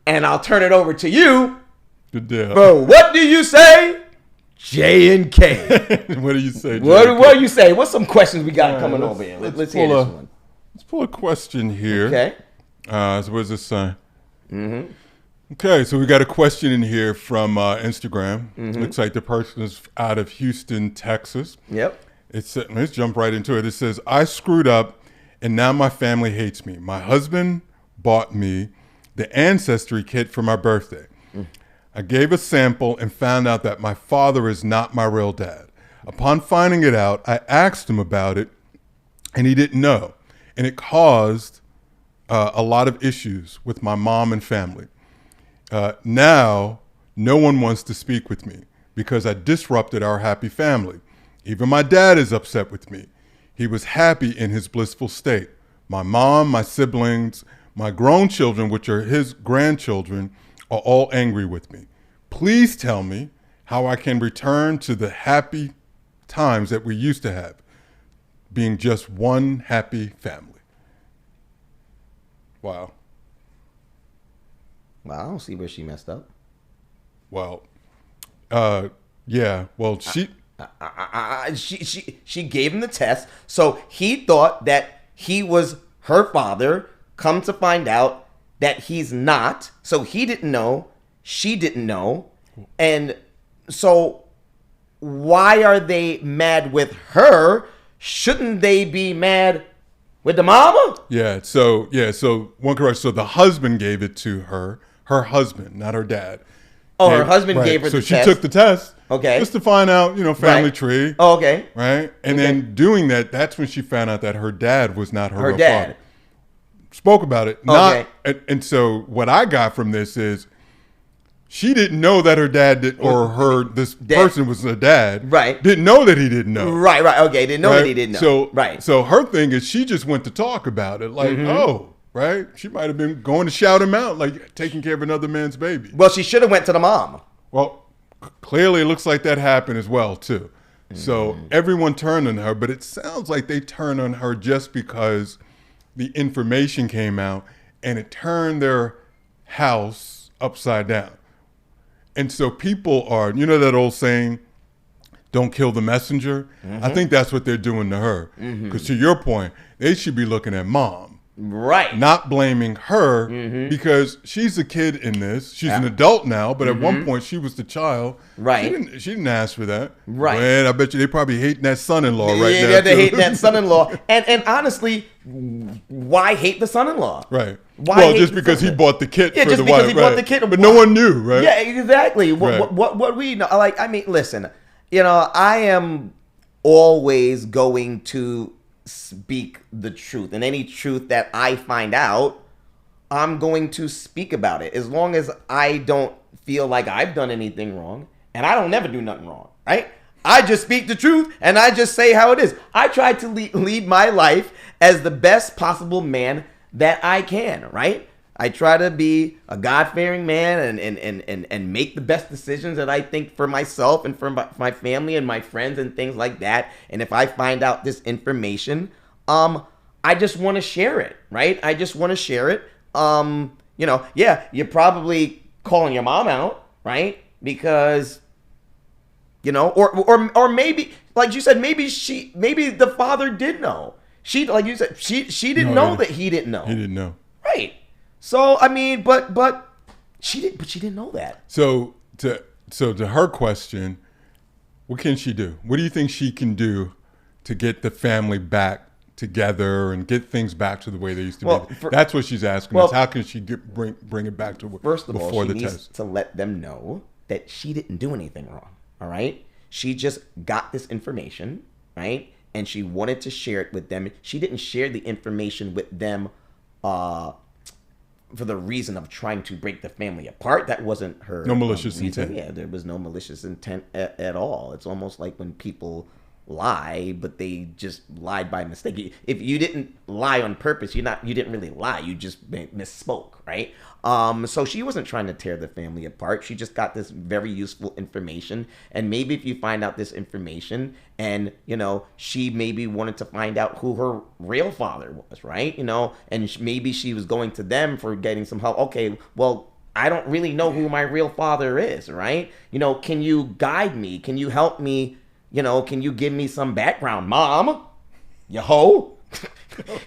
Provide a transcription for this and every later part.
And I'll turn it over to you. Good deal. But what do you say? J and K. What do you say, J? What do you say? What's some questions we got coming over here? Let's hear this one. Let's pull a question here. Okay. So what does this say? Mm-hmm. Okay, so we got a question in here from Instagram. Mm-hmm. Looks like the person is out of Houston, Texas. Yep. Let's jump right into it. It says, I screwed up and now my family hates me. My husband bought me the Ancestry kit for my birthday. I gave a sample and found out that my father is not my real dad. Upon finding it out, I asked him about it and he didn't know. And it caused a lot of issues with my mom and family. Now, no one wants to speak with me because I disrupted our happy family. Even my dad is upset with me. He was happy in his blissful state. My mom, my siblings, my grown children, which are his grandchildren, are all angry with me. Please tell me how I can return to the happy times that we used to have, being just one happy family. Wow. Well, I don't see where she messed up. Well, yeah. Well, she gave him the test, so he thought that he was her father. Come to find out that he's not. So he didn't know. She didn't know. And so why are they mad with her? Shouldn't they be mad with the mama? Yeah. So one correction. So the husband gave it to her husband, not her dad. Oh, her husband gave her the test. So she took the test. Okay. Just to find out, family tree. Oh, okay. Right. And then doing that, that's when she found out that her dad was not her real dad. Father. Spoke about it. Okay. And so what I got from this is she didn't know that her dad this person was her dad. Right. Didn't know that he didn't know. Right. Okay. Didn't know that he didn't know. So her thing is she just went to talk about it. Like, right? She might have been going to shout him out, like taking care of another man's baby. Well, she should have went to the mom. Well, clearly it looks like that happened as well, too. So everyone turned on her, but it sounds like they turned on her just because the information came out and it turned their house upside down. And so people are, that old saying, don't kill the messenger? I think that's what they're doing to her. Because to your point, they should be looking at mom. Right. Not blaming her because she's a kid in this. She's an adult now, but at one point she was the child. Right. She didn't ask for that. Right. And I bet you they probably hating that son-in-law right now. Yeah, they hate that son-in-law. And honestly, why hate the son-in-law? Right. Well, just because he bought the kit for the wife. Yeah, just because he bought the kit. But no one knew, right? Yeah, exactly. What we know. Like, I mean, listen, I am always going to speak the truth, and any truth that I find out, I'm going to speak about it, as long as I don't feel like I've done anything wrong, and I don't never do nothing wrong, right? I just speak the truth and I just say how it is. I try to lead my life as the best possible man that I can, right? I try to be a God-fearing man and make the best decisions that I think for myself and for my family and my friends and things like that. And if I find out this information, I just want to share it, right? I just want to share it. You're probably calling your mom out, right? Because, or maybe, like you said, maybe the father did know. She, like you said, she didn't know that he didn't know. He didn't know. Right. So I mean, but she didn't know that. So to her question, what can she do? What do you think she can do to get the family back together and get things back to the way they used to be? That's what she's asking us. How can she bring it back to first of before all, she the needs test? To let them know that she didn't do anything wrong. All right. She just got this information, right? And she wanted to share it with them. She didn't share the information with them for the reason of trying to break the family apart. That wasn't her. No malicious intent. Yeah, there was no malicious intent at all. It's almost like when people lie, but they just lied by mistake. If you didn't lie on purpose, you didn't really lie. You just misspoke, right? So she wasn't trying to tear the family apart. She just got this very useful information. And maybe if you find out this information and, she maybe wanted to find out who her real father was, right? And maybe she was going to them for getting some help. Okay, well, I don't really know who my real father is, right? Can you guide me? Can you help me? Can you give me some background, Mom? You hoe?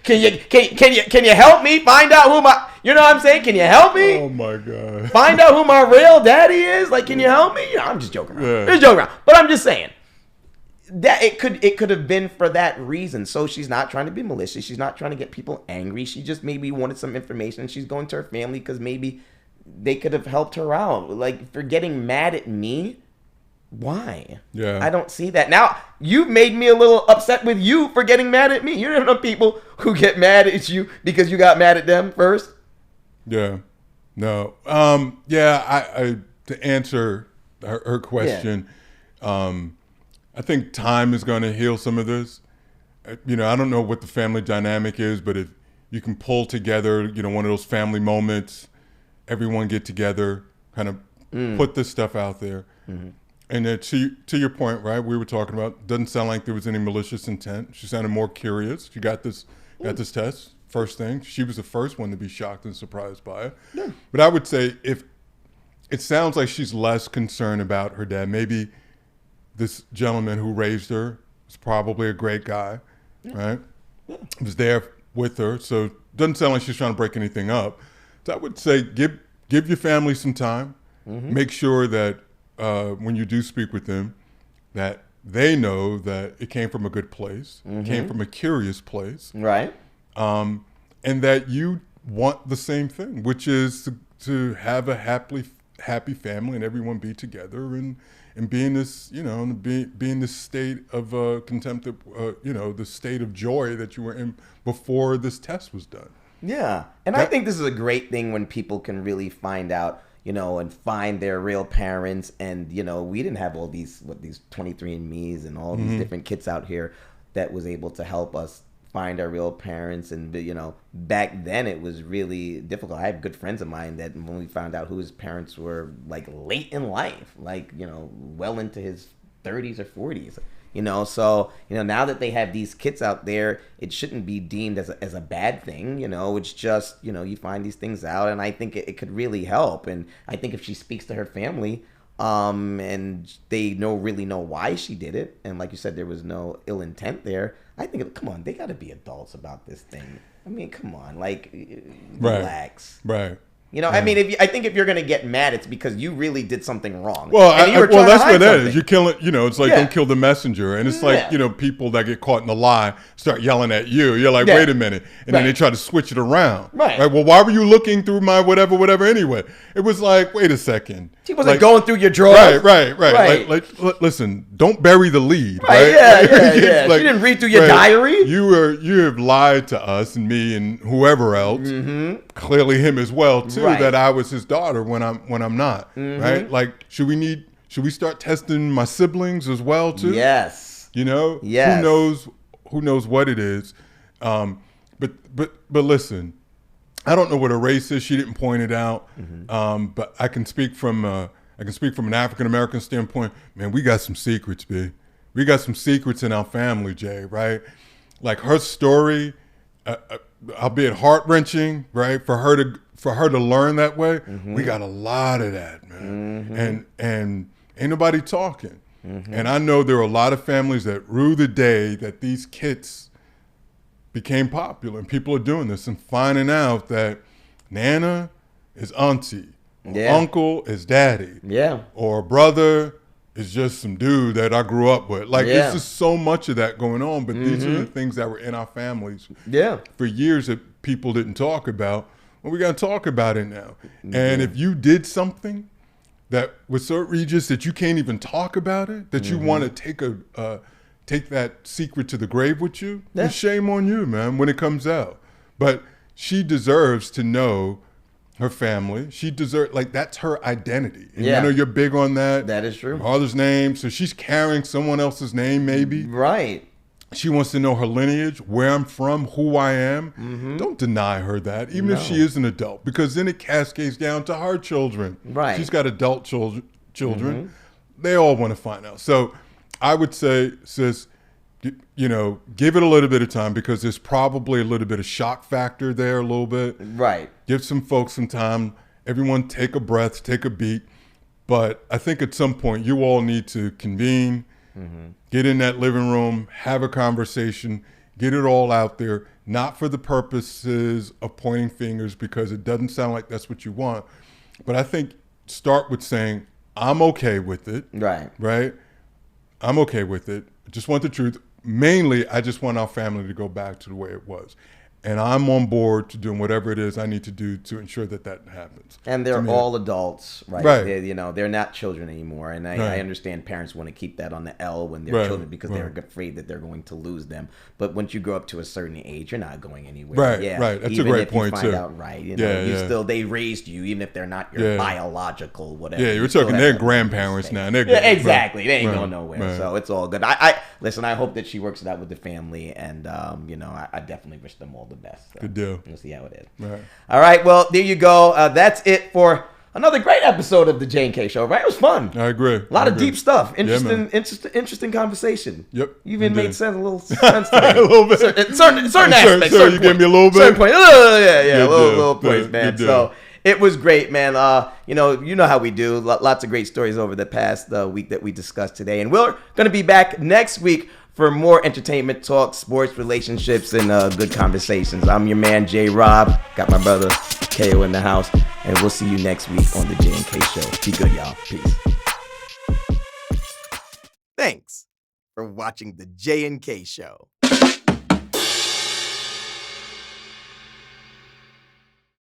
Can you help me find out who my, what I'm saying? Can you help me? Oh my God. Find out who my real daddy is? Like, can you help me? I'm just joking around. Yeah. Just joking around. But I'm just saying that it could have been for that reason. So she's not trying to be malicious. She's not trying to get people angry. She just maybe wanted some information. She's going to her family because maybe they could have helped her out. Like, for getting mad at me. Why? Yeah. I don't see that. Now, you've made me a little upset with you for getting mad at me. You know people who get mad at you because you got mad at them first? Yeah. No. I to answer her question, I think time is going to heal some of this. I don't know what the family dynamic is, but if you can pull together, one of those family moments, everyone get together, kind of put this stuff out there. Mm-hmm. And to your point, right? We were talking about, doesn't sound like there was any malicious intent. She sounded more curious. She got this test. First thing, she was the first one to be shocked and surprised by it. Yeah. But I would say if it sounds like she's less concerned about her dad, maybe this gentleman who raised her was probably a great guy, right? Yeah. Was there with her, so it doesn't sound like she's trying to break anything up. So I would say give your family some time. Mm-hmm. Make sure that when you do speak with them, that they know that it came from a good place, mm-hmm. came from a curious place, right? And that you want the same thing, which is to have a happy family and everyone be together and be in this, be in this state of contempt, the state of joy that you were in before this test was done. Yeah, and I think this is a great thing when people can really find out, and find their real parents. And, we didn't have all these 23andMe's and all these mm-hmm. different kits out here that was able to help us find our real parents. And, back then it was really difficult. I have good friends of mine that when we found out who his parents were, like, late in life, like, well into his 30s or 40s. So, now that they have these kits out there, it shouldn't be deemed as a bad thing. It's just, you find these things out, and I think it could really help. And I think if she speaks to her family, and they really know why she did it, and like you said, there was no ill intent there, I think, come on, they got to be adults about this thing. I mean, come on, like, relax. Right. I mean, I think if you're going to get mad, it's because you really did something wrong. Well, that's what it is. You're killing, it's like, don't kill the messenger. And it's like, people that get caught in the lie start yelling at you. You're like, wait a minute. And then they try to switch it around. Right. Well, why were you looking through my whatever anyway? It was like, wait a second. She wasn't going through your drawers. Right. Like, listen, don't bury the lead. Right. Yeah. Like, she didn't read through your diary. You have lied to us and me and whoever else. Mm-hmm. Clearly him as well, too. Right. That I was his daughter when I'm not, mm-hmm. right? Like, should we start testing my siblings as well too? Yes. Yes. Who knows what it is, but listen, I don't know what a race is. She didn't point it out, mm-hmm. But I can speak from an African American standpoint. Man, we got some secrets, B. We got some secrets in our family, Jay. Right? Like her story. Albeit heart-wrenching, right? For her to learn that way, mm-hmm. we got a lot of that, man. Mm-hmm. And ain't nobody talking. Mm-hmm. And I know there are a lot of families that rue the day that these kits became popular, and people are doing this and finding out that Nana is auntie, or uncle is daddy, or brother is just some dude that I grew up with. Like, there's just so much of that going on, but mm-hmm. these are the things that were in our families for years that people didn't talk about. Well, we got to talk about it now. Mm-hmm. And if you did something that was so egregious that you can't even talk about it, that mm-hmm. you want to take that secret to the grave with you, then shame on you, man, when it comes out. But she deserves to know her family. She deserves, like, that's her identity. And I know you're big on that. That is true. Her father's name. So she's carrying someone else's name, maybe. Right. She wants to know her lineage, where I'm from, who I am. Mm-hmm. Don't deny her that, even if she is an adult, because then it cascades down to her children. Right. She's got adult children. Mm-hmm. They all want to find out. So I would say, sis, give it a little bit of time, because there's probably a little bit of shock factor there, a little bit. Right. Give some folks some time. everyone take a breath, take a beat. But I think at some point you all need to convene, get in that living room, have a conversation, get it all out there, not for the purposes of pointing fingers because it doesn't sound like that's what you want. But I think start with saying, I'm okay with it. Right? I'm okay with it. I just want the truth. Mainly, I just want our family to go back to the way it was. And I'm on board to doing whatever it is I need to do to ensure that happens. And they're all adults, right? They're not children anymore. And I understand parents want to keep that on the L when they're children because they're afraid that they're going to lose them. But once you grow up to a certain age, you're not going anywhere. Right. That's a great point, too. Even if you find out still, they raised you, even if they're not your biological, whatever. Yeah, you're talking their grandparents now. Exactly. They ain't going nowhere. So it's all good. Listen, I hope that she works it out with the family. And, I definitely wish them all the best. So good deal. We'll see how it is. Right. All right. Well, there you go. That's it for another great episode of the J&K Show. Right? It was fun. I agree. A lot of deep stuff. Interesting conversation. Yep. You even made a little sense to me. A little bit. Certain aspects. So you gave me a little bit. Certain points. Little points, man. So it was great, man. You know how we do. Lots of great stories over the past week that we discussed today, and we're going to be back next week for more entertainment talk, sports, relationships, and good conversations. I'm your man, J. Rob. Got my brother, KO, in the house. And we'll see you next week on the J&K Show. Be good, y'all. Peace. Thanks for watching the J&K Show.